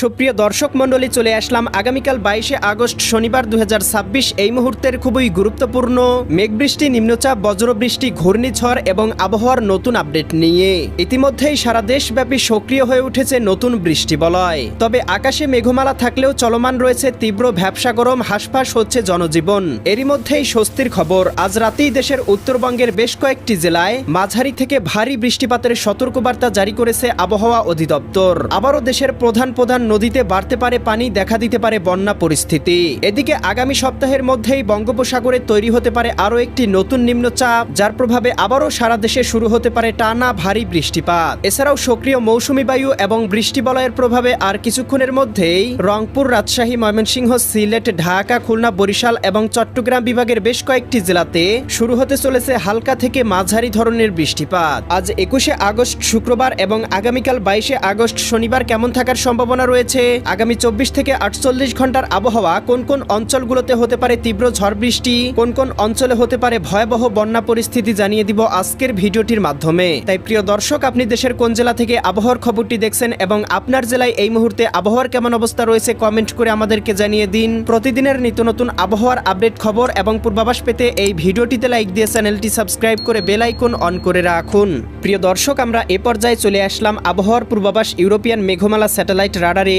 সুপ্রিয় দর্শক মণ্ডলী, চলে আসলাম আগামীকাল 22শে আগস্ট শনিবার 2026 এই মুহূর্তের খুবই গুরুত্বপূর্ণ মেঘবৃষ্টি, নিম্নচাপ, বজ্রবৃষ্টি, ঘূর্ণিঝড় এবং আবহাওয়ার নতুন আপডেট নিয়ে। ইতিমধ্যেই সারা দেশব্যাপী সক্রিয় হয়ে উঠেছে নতুন বৃষ্টিবলয়। তবে আকাশে মেঘমালা থাকলেও চলমান রয়েছে তীব্র ভ্যাপসা গরম, হাঁসফাঁস হচ্ছে জনজীবন। এরই মধ্যেই স্বস্তির খবর, আজ রাতেই দেশের উত্তরবঙ্গের বেশ কয়েকটি জেলায় মাঝারি থেকে ভারী বৃষ্টিপাতের সতর্কবার্তা জারি করেছে আবহাওয়া অধিদপ্তর। আবারও দেশের প্রধান নদীতে বাড়তে পারে পানি, দেখা দিতে পারে বন্যা পরিস্থিতি। এদিকে আগামী সপ্তাহের মধ্যেই বঙ্গোপসাগরে তৈরি হতে পারে আরও একটি নতুন নিম্নচাপ, যার প্রভাবে আবারও সারা দেশে শুরু হতে পারে টানা ভারী বৃষ্টিপাত। এছাড়াও সক্রিয় মৌসুমী বায়ু এবং বৃষ্টিবলয়ের প্রভাবে আর কিছুক্ষণের মধ্যেই রংপুর, রাজশাহী, ময়মনসিংহ, সিলেট, ঢাকা, খুলনা, বরিশাল এবং চট্টগ্রাম বিভাগের বেশ কয়েকটি জেলাতে শুরু হতে চলেছে হালকা থেকে মাঝারি ধরনের বৃষ্টিপাত। আজ 21শে আগস্ট শুক্রবার এবং আগামীকাল 22শে আগস্ট শনিবার কেমন থাকার সম্ভাবনা রয়েছে, আগামী 24 থেকে 48 ঘন্টার আবহাওয়া, কোন কোন অঞ্চলগুলোতে হতে পারে তীব্র ঝড় বৃষ্টি, কোন কোন অঞ্চলে হতে পারে ভয়াবহ বন্যা পরিস্থিতি জানিয়ে দিব আজকের ভিডিওটির মাধ্যমে। তাই প্রিয় দর্শক, আপনি দেশের কোন জেলা থেকে আবহাওয়ার খবরটি দেখছেন এবং আপনার জেলায় এই মুহূর্তে আবহাওয়ার কেমন অবস্থা রয়েছে কমেন্ট করে আমাদেরকে জানিয়ে দিন। প্রতিদিনের নিত্য নতুন আবহাওয়ার আপডেট খবর এবং পূর্বাভাস পেতে এই ভিডিওটিতে লাইক দিয়ে চ্যানেলটি সাবস্ক্রাইব করে বেল আইকন অন করে রাখুন। প্রিয় দর্শক, আমরা এ পর্যায়ে চলে আসলাম আবহাওয়ার পূর্বাভাস ইউরোপিয়ান মেঘমালা স্যাটেলাইট রাডারে।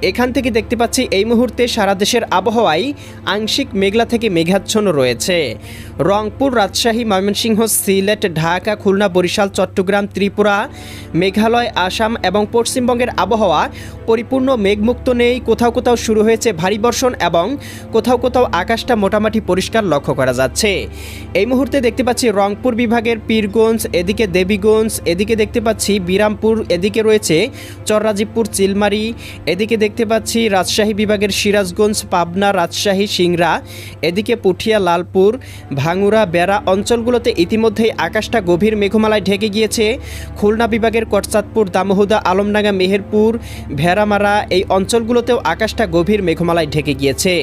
এখান থেকে দেখতে পাচ্ছি এই মুহূর্তে সারা দেশের আবহাওয়ায় আংশিক মেঘলা থেকে মেঘাচ্ছন্ন রয়েছে। রংপুর, রাজশাহী, ময়মনসিংহ, সিলেট, ঢাকা, খুলনা, বরিশাল, চট্টগ্রাম, ত্রিপুরা, মেঘালয়, আসাম এবং পশ্চিমবঙ্গের আবহাওয়া পরিপূর্ণ মেঘমুক্ত নেই। কোথাও কোথাও শুরু হয়েছে ভারী বর্ষণ এবং কোথাও কোথাও আকাশটা মোটামুটি পরিষ্কার লক্ষ্য করা যাচ্ছে। এই মুহূর্তে দেখতে পাচ্ছি রংপুর বিভাগের পীরগঞ্জ, এদিকে দেবীগঞ্জ, এদিকে দেখতে পাচ্ছি বিরামপুর, এদিকে রয়েছে চররাজীবপুর, চিলমারি, এদিকে দেখতে পাচ্ছি রাজশাহী বিভাগের সিরাজগঞ্জ, পাবনা, রাজশাহী, সিংড়া, এদিকে পুঠিয়া, লালপুর, ভাঙ্গুড়া, বেড়া অঞ্চলগুলোতে ইতিমধ্যেই আকাশটা গভীর মেঘমালায় ঢেকে গিয়েছে। খুলনা বিভাগের কটচাঁদপুর, দামোহদা, আলমডাঙ্গা, মেহেরপুর, ভেড়ামারা এই অঞ্চলগুলোতেও আকাশটা গভীর মেঘমালায় ঢেকে গিয়েছে।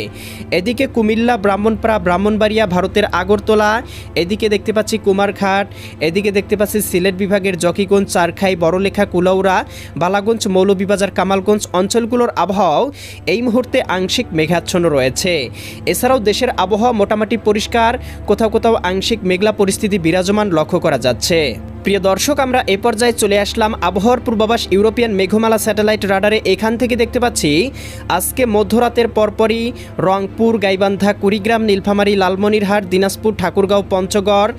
এদিকে কুমিল্লা, ব্রাহ্মণপাড়া, ব্রাহ্মণবাড়িয়া, ভারতের আগরতলা, এদিকে দেখতে পাচ্ছি কুমারঘাট, এদিকে দেখতে পাচ্ছি সিলেট বিভাগের জকিগঞ্জ, চারখাই, বড়লেখা, কুলাউড়া, বালাগঞ্জ, মৌলভীবাজার, কামালগঞ্জ অঞ্চলগুলোর আবহাওয়াও এই মুহূর্তে আংশিক মেঘাচ্ছন্ন রয়েছে। এছাড়াও দেশের আবহাওয়া মোটামুটি পরিষ্কার, কোথাও কোথাও আংশিক মেঘলা পরিস্থিতি বিরাজমান লক্ষ্য করা যাচ্ছে। প্রিয় দর্শক, আমরা এ পর্যায়ে চলে আসলাম আবহাওয়ার পূর্বাভাস ইউরোপিয়ান মেঘমালা স্যাটেলাইট রাডারে। এখান থেকে দেখতে পাচ্ছি আজকে মধ্যরাতের পরপরই রংপুর, গাইবান্ধা, কুড়িগ্রাম, নীলফামারী, লালমনিরহাট, দিনাজপুর, ঠাকুরগাঁও, পঞ্চগড়,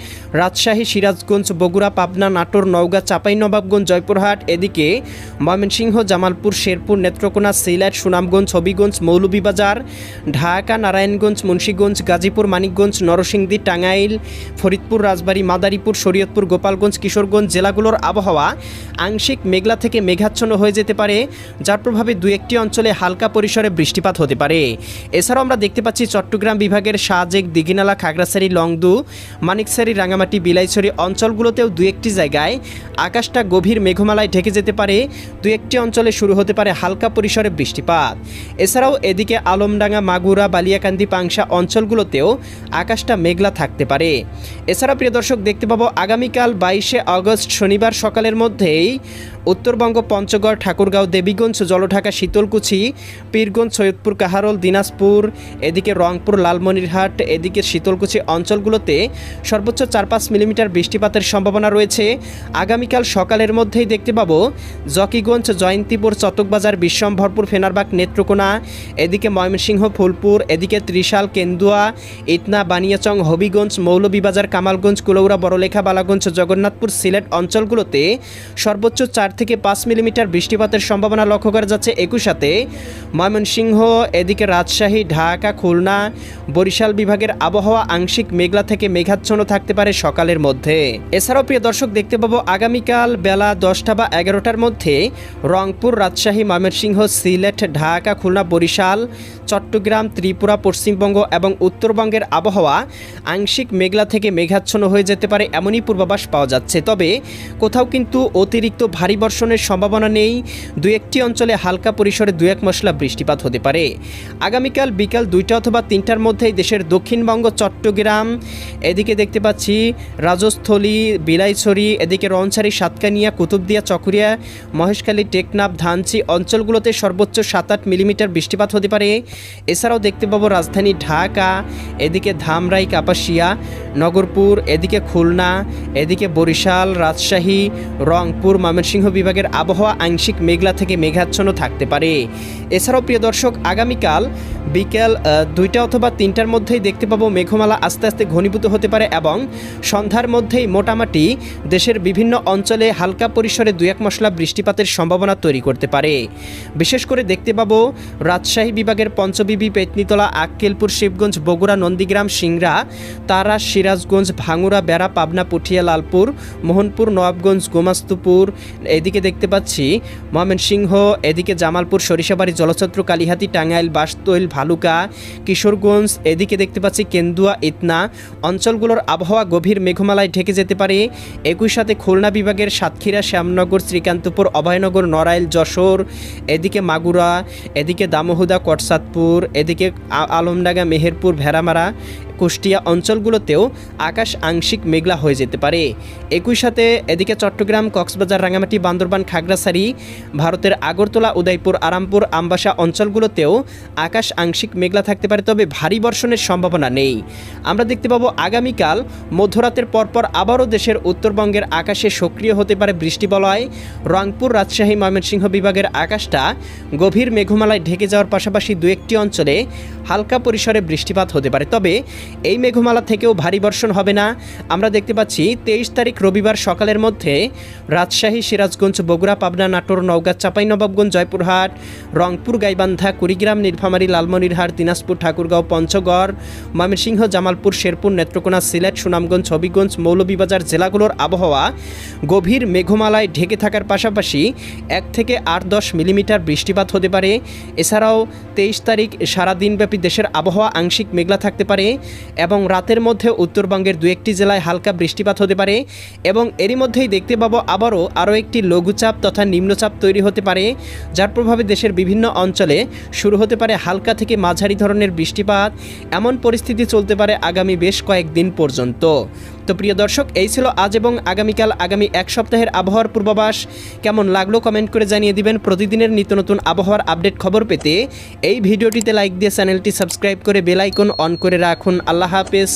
রাজশাহী, সিরাজগঞ্জ, বগুড়া, পাবনা, নাটোর, নওগাঁ, চাঁপাইনবাবগঞ্জ, জয়পুরহাট, এদিকে ময়মনসিংহ, জামালপুর, শেরপুর, নেত্রকোনা, সিলেট, সুনামগঞ্জ, হবিগঞ্জ, মৌলভীবাজার, ঢাকা, নারায়ণগঞ্জ, মুন্সিগঞ্জ, গাজীপুর, মানিকগঞ্জ, নরসিংদী, টাঙ্গাইল, ফরিদপুর, রাজবাড়ী, মাদারীপুর, শরীয়তপুর, গোপালগঞ্জ, কিশোরগঞ্জ জেলাগুলোর আবহাওয়া আংশিক মেঘলা থেকে মেঘাচ্ছন্ন হয়ে যেতে পারে, যার প্রভাবে দু একটি অঞ্চলে হালকা পরিসরে বৃষ্টিপাত হতে পারে। এছাড়াও আমরা দেখতে পাচ্ছি চট্টগ্রাম বিভাগের শাহজেগ, দিঘিনালা, খাগড়াছড়ি, লংদু, মানিকছড়ি, রাঙামাটি, বিলাইছড়ি অঞ্চলগুলোতেও দু একটি জায়গায় আকাশটা গভীর মেঘমালায় ঢেকে যেতে পারে। দু একটি অঞ্চলে শুরু হতে পারে হালকা পরিসরে বৃষ্টিপাত। এছাড়াও এদিকে আলমডাঙ্গা, মাগুরা, বালিয়াকান্দি, পাংশা অঞ্চলগুলোতেও আকাশটা মেঘলা থাকতে পারে। এছাড়া প্রিয় দর্শক, দেখতে পাবো আগামীকাল 22শে আগস্ট শনিবার সকালের মধ্যেই উত্তরবঙ্গ, পঞ্চগড়, ঠাকুরগাঁও, দেবীগঞ্জ, জলঢাকা, শীতলকুচি, পীরগঞ্জ, সৈয়দপুর, কাহারোল, দিনাজপুর, এদিকে রংপুর, লালমনিরহাট, এদিকে শীতলকুচি অঞ্চলগুলোতে সর্বোচ্চ 4-5 মিলিমিটার বৃষ্টিপাতের সম্ভাবনা রয়েছে। আগামীকাল সকালের মধ্যেই দেখতে পাবো জকিগঞ্জ, জয়ন্তীপুর, চটকবাজার, বিশ্বম্ভরপুর, ফেনারবাগ, নেত্রকোনা, এদিকে ময়মনসিংহ, ফুলপুর, এদিকে ত্রিশাল, কেন্দুয়া, ইটনা, বানিয়াচং, হবিগঞ্জ, মৌলভীবাজার, কামালগঞ্জ, কুলাউড়া, বড়লেখা, বালাগঞ্জ, জগন্নাথপুর, সিলেট অঞ্চলগুলোতে সর্বোচ্চ 4 থেকে 5 মিলিমিটার বৃষ্টিপাতের সম্ভাবনা লক্ষ্য করা যাচ্ছে। একই সাথে ময়মনসিংহ, এদিকে রাজশাহী, ঢাকা, খুলনা, বরিশাল বিভাগের আবহাওয়া আংশিক মেঘলা থেকে মেঘাচ্ছন্ন থাকতে পারে সকালের মধ্যে। এছাড়াও প্রিয় দর্শক, দেখতে পাবো আগামীকাল বেলা 10টা বা 11টার মধ্যে রংপুর, রাজশাহী, ময়মনসিংহ, সিলেট, ঢাকা, খুলনা, বরিশাল, চট্টগ্রাম, ত্রিপুরা, পশ্চিমবঙ্গ এবং উত্তরবঙ্গের আবহাওয়া আংশিক মেঘলা থেকে মেঘাচ্ছন্ন হয়ে যেতে পারে এমনই পূর্বাভাস পাওয়া যাচ্ছে। তবে কোথাও কিন্তু অতিরিক্ত ভারী বর্ষণের সম্ভাবনা নেই। দুই একটি অঞ্চলে হালকা পরিসরে 2-1 মশলা বৃষ্টিপাত হতে পারে। আগামীকাল বিকাল 2টা অথবা 3টার মধ্যেই দেশের দক্ষিণবঙ্গ, চট্টগ্রাম, এদিকে দেখতে পাচ্ছি রাজস্থলী, বিলাইছড়ি, এদিকে রনছড়ি, সাতকানিয়া, কুতুবদিয়া, চকরিয়া, মহেশখালী, টেকনাফ, ধানচি অঞ্চলগুলোতে সর্বোচ্চ 7-8 মিলিমিটার বৃষ্টিপাত হতে পারে। এছাড়াও দেখতে পাবো রাজধানী ঢাকা, এদিকে ধামরাই, কাপাসিয়া, নগরপুর, এদিকে খুলনা, এদিকে বরিশাল, রাজশাহী, রংপুর, ময়মনসিংহ বিভাগের আবহাওয়া আংশিক মেঘলা থেকে মেঘাচ্ছন্ন থাকতে পারে। এছাড়াও প্রিয় দর্শক, আগামীকাল বিকেল 2টা অথবা 3টার মধ্যেই দেখতে পাবো মেঘমালা আস্তে আস্তে ঘনীভূত হতে পারে এবং সন্ধ্যার মধ্যেই মোটামুটি দেশের বিভিন্ন অঞ্চলে হালকা পরিসরে 2-1 মশলা বৃষ্টিপাতের সম্ভাবনা তৈরি করতে পারে। বিশেষ করে দেখতে পাবো রাজশাহী বিভাগের পঞ্চবিবি, পেতনিতলা, আক্কেলপুর, শিবগঞ্জ, বগুড়া, নন্দীগ্রাম, সিংড়া, তারা, সিরাজগঞ্জ, ভাঙ্গুড়া, বেড়া, পাবনা, পুঠিয়া, লালপুর, মোহনপুর, নবাবগঞ্জ, গোমাস্তুপুর, এদিকে দেখতে পাচ্ছি ময়মনসিংহ, এদিকে জামালপুর, সরিষাবাড়ি, জলছত্র, কালিহাতী, টাঙ্গাইল, বাসতৈল, ভালুকা, কিশোরগঞ্জ, এদিকে দেখতে পাচ্ছি কেন্দুয়া, ইতনা অঞ্চলগুলোর আবহাওয়া গভীর মেঘমালায় ঢেকে যেতে পারে। একই সাথে খুলনা বিভাগের সাতক্ষীরা, শ্যামনগর, শ্রীকান্তপুর, অভয়নগর, নড়াইল, যশোর, এদিকে মাগুরা, এদিকে দামোহদা, কটসাদপুর, এদিকে আলমডাঙ্গা, মেহেরপুর, ভেড়ামারা, কুষ্টিয়া অঞ্চলগুলোতেও আকাশ আংশিক মেঘলা হয়ে যেতে পারে। একই সাথে এদিকে চট্টগ্রাম, কক্সবাজার, রাঙামাটি, বান্দরবান, খাগড়াছড়ি, ভারতের আগরতলা, উদয়পুর, আরামপুর, আমবাসা অঞ্চলগুলোতেও আকাশ আংশিক মেঘলা থাকতে পারে, তবে ভারী বর্ষণের সম্ভাবনা নেই। আমরা দেখতে পাবো আগামীকাল মধ্যরাতের পরপর আবারও দেশের উত্তরবঙ্গের আকাশে সক্রিয় হতে পারে বৃষ্টিবলয়। রংপুর, রাজশাহী, ময়মনসিংহ বিভাগের আকাশটা গভীর মেঘমালায় ঢেকে যাওয়ার পাশাপাশি 2-1টি অঞ্চলে হালকা পরিসরে বৃষ্টিপাত হতে পারে, তবে এই মেঘমালা থেকেও ভারী বর্ষণ হবে না। আমরা দেখতে পাচ্ছি 23 তারিখ রবিবার সকালের মধ্যে রাজশাহী, সিরাজগঞ্জ, বগুড়া, পাবনা, নাটোর, নওগাঁ, চাঁপাইনবাবগঞ্জ, জয়পুরহাট, রংপুর, গাইবান্ধা, কুড়িগ্রাম, নীলফামারী, লালমনিরহাট, দিনাজপুর, ঠাকুরগাঁও, পঞ্চগড়, ময়মনসিংহ, জামালপুর, শেরপুর, নেত্রকোনা, সিলেট, সুনামগঞ্জ, হবিগঞ্জ, মৌলভীবাজার জেলাগুলোর আবহাওয়া গভীর মেঘমালায় ঢেকে থাকার পাশাপাশি 1 থেকে 8-10 মিলিমিটার বৃষ্টিপাত হতে পারে। এছাড়াও 23 তারিখ সারাদিনব্যাপী দেশের আবহাওয়া আংশিক মেঘলা থাকতে পারে এবং রাতের মধ্যে উত্তরবঙ্গের 2-1টি জেলায় হালকা বৃষ্টিপাত হতে পারে এবং এরই মধ্যেই দেখতে পাবো আরও একটি লঘুচাপ তথা নিম্নচাপ তৈরি হতে পারে, যার প্রভাবে দেশের বিভিন্ন অঞ্চলে শুরু হতে পারে হালকা থেকে মাঝারি ধরনের বৃষ্টিপাত। এমন পরিস্থিতি চলতে পারে আগামী বেশ কয়েকদিন পর্যন্ত। তো প্রিয় দর্শক, এই ছিল আজ এবং আগামীকাল আগামী 1 সপ্তাহের আবহাওয়ার পূর্বাভাস। কেমন লাগলো কমেন্ট করে জানিয়ে দিবেন। প্রতিদিনের নিত্য নতুন আবহাওয়ার আপডেট খবর পেতে এই ভিডিওটিতে লাইক দিয়ে চ্যানেলটি সাবস্ক্রাইব করে বেল আইকন অন করে রাখুন। আল্লাহ হাফেজ।